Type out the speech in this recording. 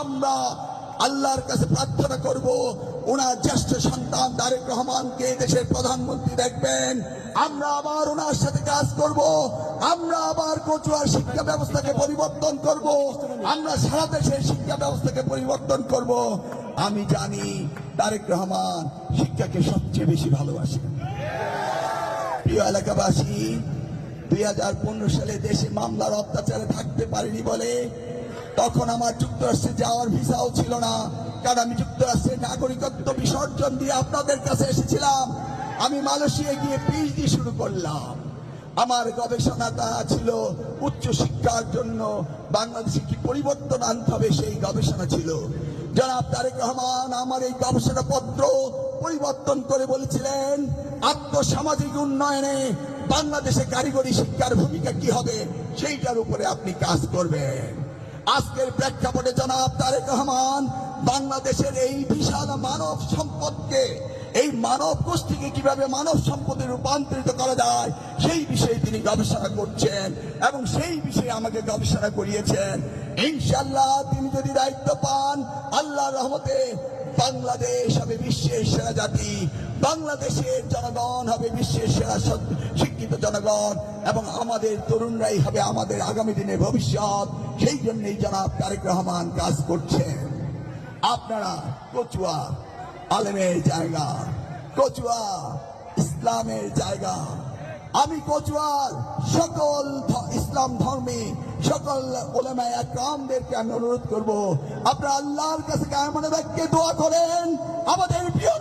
আমরা আল্লাহর কাছে প্রার্থনা করব ওনার জ্যেষ্ঠ সন্তান তারেক রহমানকে দেশের প্রধানমন্ত্রী দেখবেন। আমরা আবার ওনার সাথে কাজ করব, আমরা আবার কচুয়ার শিক্ষা ব্যবস্থাকে পরিবর্তন করব, আমরা সারা দেশের শিক্ষা ব্যবস্থাকে পরিবর্তন করব। আমি জানি তারেক রহমান শিক্ষাকে সবচেয়ে বেশি ভালোবাসেন। প্রিয় এলাকাবাসী, 2015 সালে দেশে মামলার অত্যাচারে থাকতে পারিনি বলে তখন আমার যুক্তরাষ্ট্রে যাওয়ার ভিসাও ছিল না, কারণ আমি যুক্তরাষ্ট্রের নাগরিকত্ব বিসর্জন দিয়ে আপনাদের কাছে এসেছিলাম। আমি মালয়েশিয়ায় গিয়ে পিএইচডি শুরু করলাম। আমার গবেষণাটা ছিল উচ্চ শিক্ষার জন্য বাংলাদেশে কি পরিবর্তন আনতে হবে, সেই গবেষণা ছিল। জনাব তারেক রহমান আমার এই গবেষণাপত্র পরিবর্তন করে বলেছিলেন আর্থসামাজিক উন্নয়নে বাংলাদেশে কারিগরি শিক্ষার ভূমিকা কি হবে সেইটার উপরে আপনি কাজ করবেন। আজকের প্রেক্ষাপটে জনাব তারেক রহমান বাংলাদেশের এই বিশাল মানব সম্পদকে, এই মানব গোষ্ঠীকে কিভাবে মানব সম্পদে রূপান্তরিত করা যায় সেই বিষয়ে তিনি গবেষণা করছেন এবং সেই বিষয়ে আমাকে গবেষণা করিয়েছেন। ইনশাআল্লাহ তিনি যদি দায়িত্ব পান, আল্লাহর রহমতে বাংলাদেশ হবে বিশ্বের সেরা জাতি, বাংলাদেশের জনগণ হবে বিশ্বের সেরা শিক্ষিত জনগণ এবং আমাদের তরুণরাই হবে আমাদের আগামী দিনের ভবিষ্যৎ। সেই জন্যই জনাব তারেক রহমান কাজ করছেন। আপনারা কচুয়া আলেমের জায়গা, কচুয়া ইসলামের জায়গা। আমি কচুয়ার সকল ইসলাম ধর্মী সকল উলামায়ে একরামদেরকে আমি অনুরোধ করব, আপনারা আল্লাহর কাছে কায়মনে বাক্যে দোয়া করেন আমাদের প্রিয়